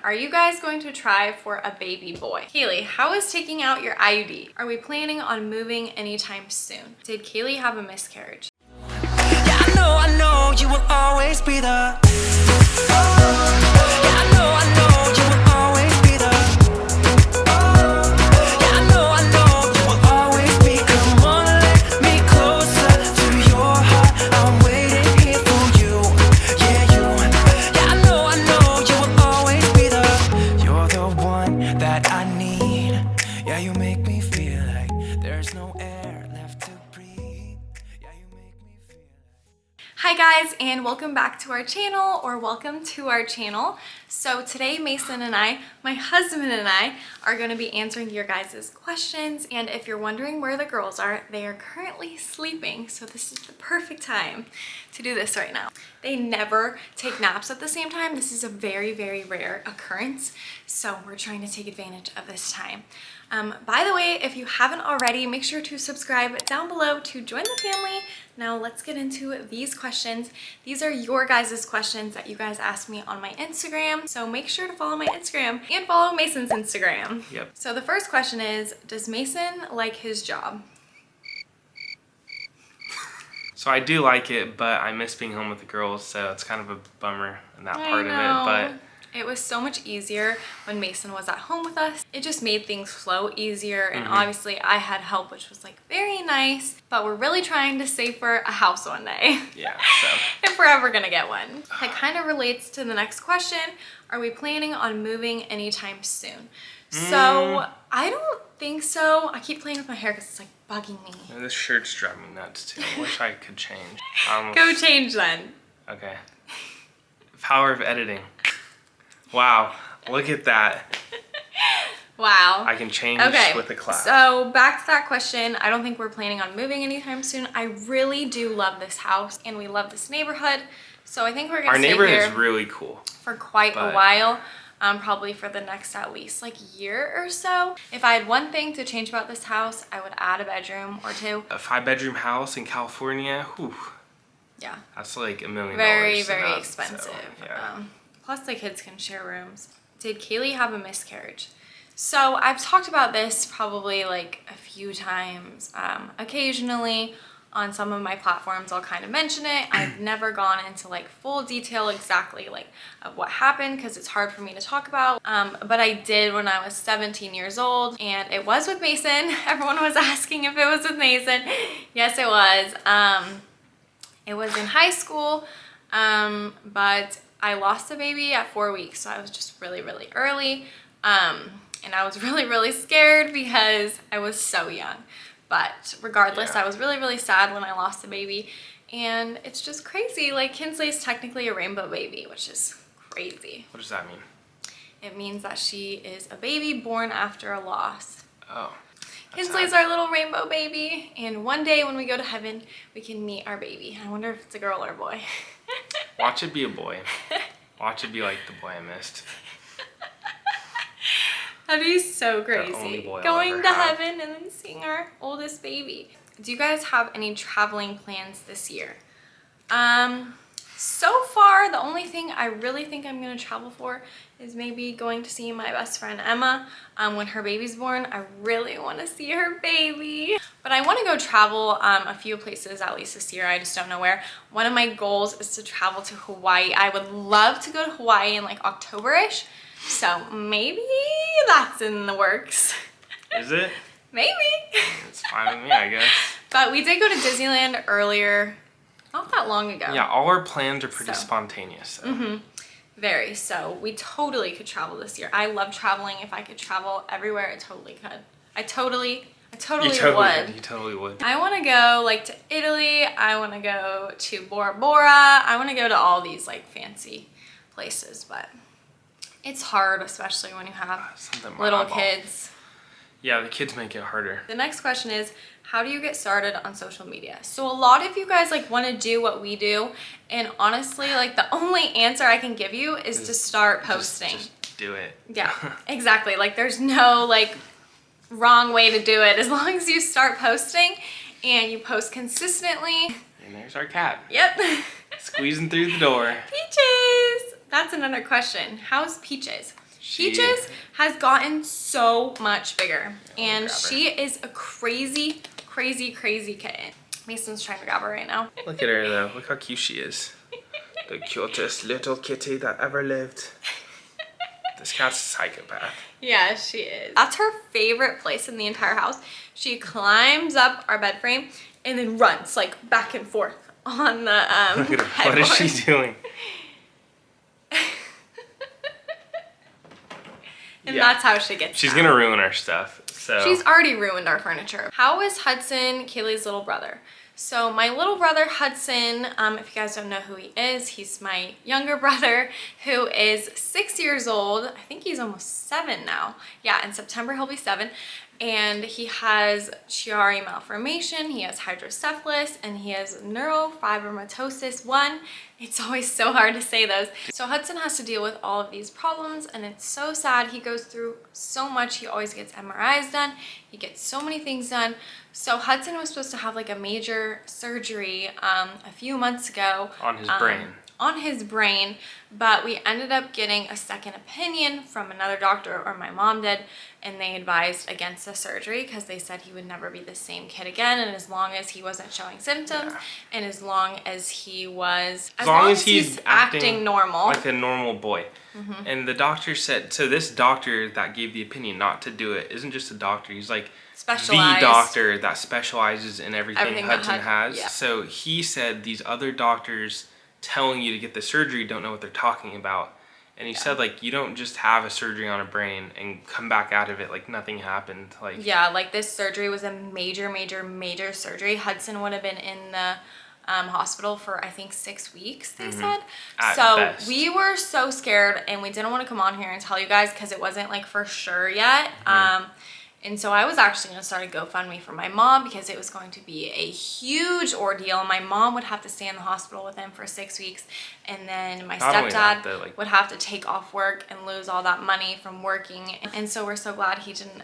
are you guys going to try for a baby boy? Kaylee, how is taking out your IUD? Are we planning on moving anytime soon? Did Kaylee have a miscarriage? Yeah, I know you will always be the. Yeah, I know you will always be the. Yeah, I know you will always be. Come on, let me closer to your heart. I'm waiting here for you. Yeah, you. Yeah, I know you will always be the. You're the one that I need. Yeah, you make me feel like there's no air left to breathe. Yeah, you make me feel like. Hi guys, and welcome back to our channel, or welcome to our channel. So today Mason and I, my husband and I, are going to be answering your guys' questions. And if you're wondering where the girls are, they are currently sleeping. So this is the perfect time to do this right now. They never take naps at the same time. This is a very, very rare occurrence. So we're trying to take advantage of this time. By the way, if you haven't already, make sure to subscribe down below to join the family. Now let's get into these questions. These are your guys' questions that you guys asked me on my Instagram. So make sure to follow my Instagram and follow Mason's Instagram. Yep. So the first question is, does Mason like his job? So I do like it, but I miss being home with the girls, so it's kind of a bummer in that part of it. But it was so much easier when Mason was at home with us. It just made things flow easier, and obviously I had help, which was like very nice, but we're really trying to save for a house one day. yeah, so If we're ever gonna get one. That kind of relates to the next question. Are we planning on moving anytime soon? So I don't think so. I keep playing with my hair because it's like bugging me. this shirt's driving me nuts too. I wish I could change. Go change then. Okay. Power of editing. Wow, look at that. Wow. I can change with the class. So back to that question. I don't think we're planning on moving anytime soon. I really do love this house and we love this neighborhood. So I think we're gonna stay neighborhood here is really cool for quite a while. Probably for the next at least like year or so. If I had one thing to change about this house, I would add a bedroom or two. A 5-bedroom house in California, whew, Yeah. that's like $1 million. Very, and very up, expensive. so, yeah. Plus the kids can share rooms. Did Kaylee have a miscarriage? So I've talked about this probably like a few times. Occasionally on some of my platforms I'll kind of mention it. I've never gone into like full detail exactly like of what happened because it's hard for me to talk about. But I did when I was 17 years old, and it was with Mason. Everyone was asking if it was with Mason. Yes, it was. It was in high school, but I lost a baby at 4 weeks, so I was just really, really early. And I was really, really scared because I was so young. But regardless, I was really, really sad when I lost the baby. And it's just crazy. Like, Kinsley's technically a rainbow baby, which is crazy. What does that mean? It means that she is a baby born after a loss. Oh. Kinsley's our little rainbow baby. And one day when we go to heaven, we can meet our baby. I wonder if it's a girl or a boy. Watch it be a boy. Watch it be like the boy I missed. That'd be so crazy. only boy I'll Going ever to have. heaven and then seeing our oldest baby. Do you guys have any traveling plans this year? So far, the only thing I really think I'm gonna travel for is maybe going to see my best friend Emma when her baby's born. I really want to see her baby. But I want to go travel a few places at least this year. I just don't know where. One of my goals is to travel to Hawaii. I would love to go to Hawaii in like October-ish. So maybe that's in the works. Is it? Maybe. It's fine with me, I guess. But we did go to Disneyland earlier, not that long ago. Yeah, all our plans are pretty So. spontaneous. So. Very. So we totally could travel this year. I love traveling. If I could travel everywhere, I totally could. I totally You would. totally would. I want to go like to Italy. I want to go to Bora Bora. I want to go to all these like fancy places, but it's hard, especially when you have Something in my little eyeball. kids. Yeah, the kids make it harder. The next question is, how do you get started on social media? So a lot of you guys like want to do what we do, and honestly, like the only answer I can give you is to start posting. Just do it. Yeah, exactly. Like there's no like wrong way to do it as long as you start posting and you post consistently. And there's our cat. Yep. Squeezing through the door. Peaches! That's another question. How's Peaches? Peaches has gotten so much bigger, and grab her. she is a crazy, crazy, crazy kitten. Mason's trying to grab her right now. Look at her though. Look how cute she is. The cutest little kitty that ever lived. This cat's a psychopath. Yeah, she is. That's her favorite place in the entire house. She climbs up our bed frame and then runs like back and forth on the Look at her. What is she doing? And Yeah. that's how she gets She's down. gonna ruin our stuff. So She's already ruined our furniture. How is Hudson, Kaylee's little brother? So my little brother Hudson, if you guys don't know who he is, he's my younger brother who is 6 years old. I think he's almost 7 now. Yeah, in September he'll be 7. And he has Chiari malformation, he has hydrocephalus, and he has neurofibromatosis 1. It's always so hard to say those. So Hudson has to deal with all of these problems, and it's so sad. He goes through so much. He always gets MRIs done. He gets so many things done. So Hudson was supposed to have like a major surgery a few months ago. on his brain. On his brain, but we ended up getting a second opinion from another doctor, or my mom did, and they advised against the surgery because they said he would never be the same kid again, and as long as he wasn't showing symptoms, and as long as he was, as long as he's acting normal, like a normal boy. And the doctor said, so this doctor that gave the opinion not to do it isn't just a doctor, he's like specialized. the doctor that specializes in everything that Hudson has. yeah. So he said these other doctors telling you to get the surgery don't know what they're talking about. And he said, like, you don't just have a surgery on a brain and come back out of it like nothing happened. Like, yeah, like this surgery was a major, major, major surgery. Hudson would have been in the hospital for I think 6 weeks, they said. At So best. we were so scared, and we didn't want to come on here and tell you guys because it wasn't like for sure yet. And so I was actually going to start a GoFundMe for my mom because it was going to be a huge ordeal. My mom would have to stay in the hospital with him for 6 weeks, and then my Not only that, stepdad though, like- would have to take off work and lose all that money from working. And so we're so glad he didn't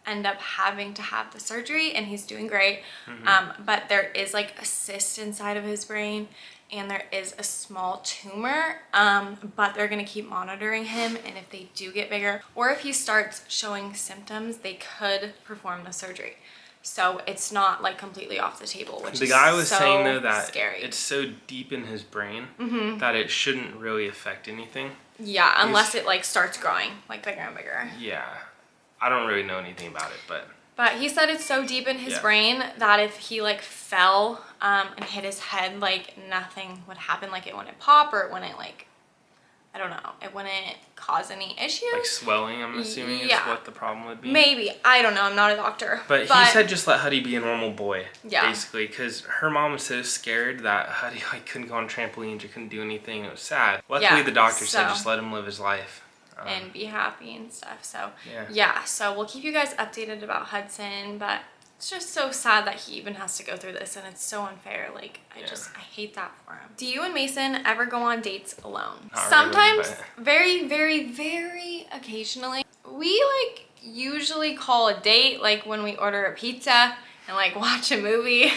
end up having to have the surgery, and he's doing great. But there is like a cyst inside of his brain, and there is a small tumor, but they're gonna keep monitoring him, and if they do get bigger, or if he starts showing symptoms, they could perform the surgery. So it's not like completely off the table, which the is guy was so saying though that scary. it's so deep in his brain that it shouldn't really affect anything. Yeah, unless it like starts growing like bigger and bigger. Yeah. I don't really know anything about it, But he said it's so deep in his Yeah. brain that if he like fell and hit his head, like nothing would happen. Like it wouldn't pop, or it wouldn't like, I don't know, it wouldn't cause any issues. like swelling, I'm assuming is Yeah. what the problem would be. Maybe, I don't know, I'm not a doctor. But he said just let Huddy be a normal boy, Yeah. basically, because her mom was so scared that Huddy like couldn't go on trampolines or couldn't do anything. It was sad. Luckily, Yeah, the doctor said so- just let him live his life. and be happy and stuff. So Yeah. so we'll keep you guys updated about Hudson, but it's just so sad that he even has to go through this, and it's so unfair. Like I hate that for him. Do you and Mason ever go on dates alone? Not really, Sometimes, but- very, very, very occasionally. We like usually call a date like when we order a pizza and like watch a movie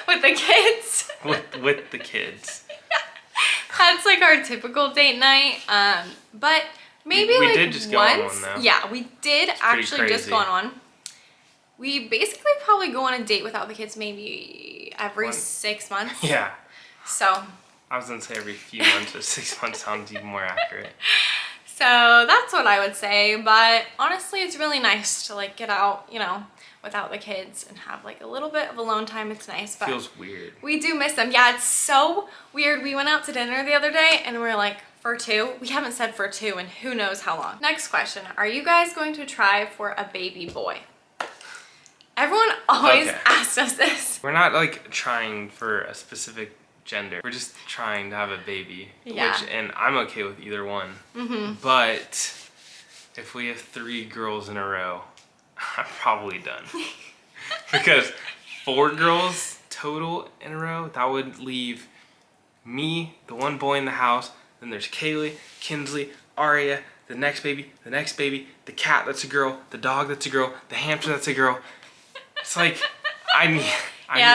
with the kids. with the kids. That's like our typical date night. But maybe We like did just go on once. one, though. Yeah, we did actually just crazy. go on one. We basically probably go on a date without the kids maybe every 6 months. Yeah. So I was gonna say every few months, but 6 months sounds even more accurate. that's what I would say. But honestly, it's really nice to like get out, you know, without the kids and have like a little bit of alone time. It's nice. But Feels weird. we do miss them. Yeah, it's so weird. We went out to dinner the other day and we're like, for two? We haven't said for two in who knows how long. Next question. Are you guys going to try for a baby boy? Everyone always Okay. asks us this. We're not like trying for a specific gender. We're just trying to have a baby. Yeah. And I'm okay with either one. But if we have 3 girls in a row, I'm probably done. Because 4 girls total in a row, that would leave me, the one boy in the house, then there's Kaylee, Kinsley, Aria, the next baby, the cat that's a girl, the dog that's a girl, the hamster that's a girl. It's like, I need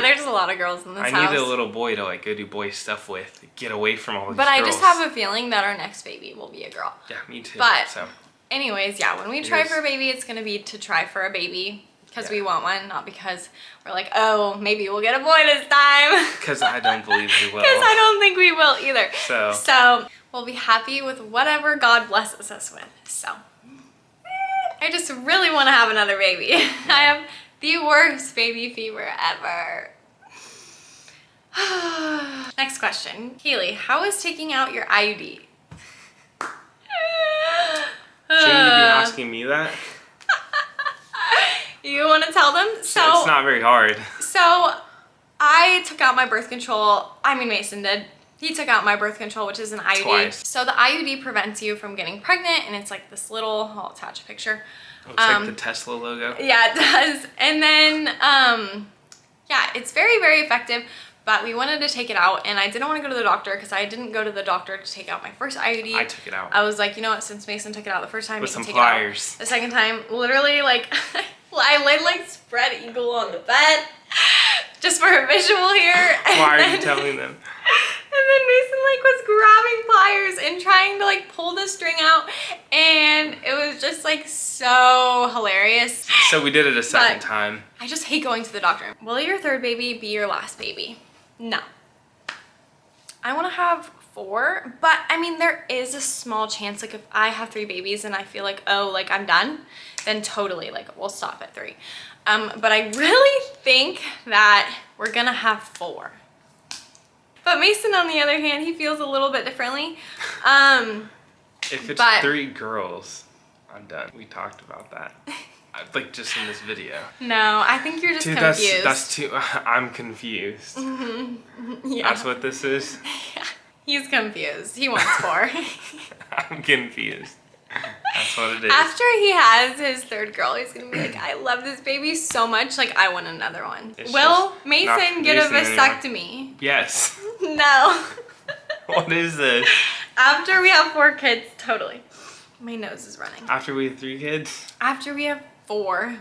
There's a lot of girls in this I house. need a little boy to like go do boy stuff with, get away from all these But girls. I just have a feeling that our next baby will be a girl. Yeah, me too. But so anyways, yeah, when we try for a baby, it's gonna be to try for a baby because we want one, not because we're like, oh, maybe we'll get a boy this time. Because I don't believe we will. Because I don't think we will either. So we'll be happy with whatever God blesses us with. So I just really want to have another baby. I have the worst baby fever ever. Next question. Kaylee, how is taking out your IUD? Shouldn't you be asking me that? You want to tell them? So it's not very hard. So I took out my birth control. I mean, Mason did. He took out my birth control, which is an IUD. Twice. So the IUD prevents you from getting pregnant, and it's like this little, I'll attach a picture. Looks like the Tesla logo. Yeah, it does. And then, yeah, it's very, very effective, but we wanted to take it out, and I didn't want to go to the doctor because I didn't go to the doctor to take out my first IUD. I took it out. I was like, you know what, since Mason took it out the first time, With he can some take pliers. it out the second time. Literally, like, I laid like spread eagle on the bed just for a visual here. Why are you telling them? And then Mason like was grabbing pliers and trying to like pull the string out, and it was just like so hilarious. So we did it a second time. I just hate going to the doctor. Will your third baby be your last baby? No. I want to have 4, but I mean there is a small chance, like if I have 3 babies and I feel like, oh, like I'm done, then totally like we'll stop at 3. But I really think that we're gonna have 4. But Mason, on the other hand, he feels a little bit differently. If it's 3 girls, I'm done. We talked about that. Like just in this video. No, I think you're just Dude, confused. that's too. I'm confused. Yeah. That's what this is. Yeah. He's confused. He wants 4. I'm confused. That's what it is. After he has his third girl, he's gonna be like, I love this baby so much, like I want another one. It's Will just Mason not get a Mason vasectomy? Yes. No. What is this? After we have 4 kids, totally. My nose is running. After we have 3 kids? After we have 4.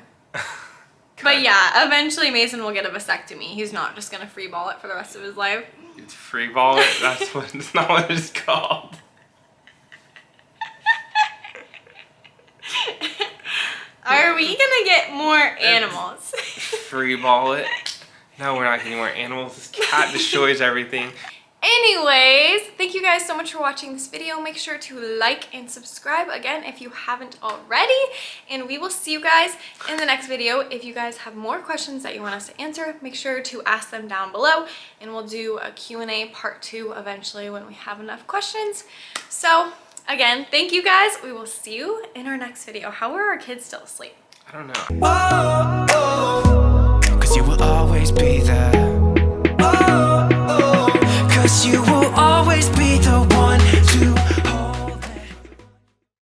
But yeah, eventually Mason will get a vasectomy. He's not just gonna free ball it for the rest of his life. It's free ball it? That's not what it's called. Are we gonna get more animals? Free ball it? No, we're not getting more animals. This cat destroys everything. Anyways, thank you guys so much for watching this video. Make sure to like and subscribe again if you haven't already. And we will see you guys in the next video. If you guys have more questions that you want us to answer, make sure to ask them down below. And we'll do a Q&A part 2 eventually when we have enough questions. So again, thank you guys. We will see you in our next video. How are our kids still asleep? I don't know. Oh, oh, 'cause you will always be there. Oh, oh, 'cause you will always be the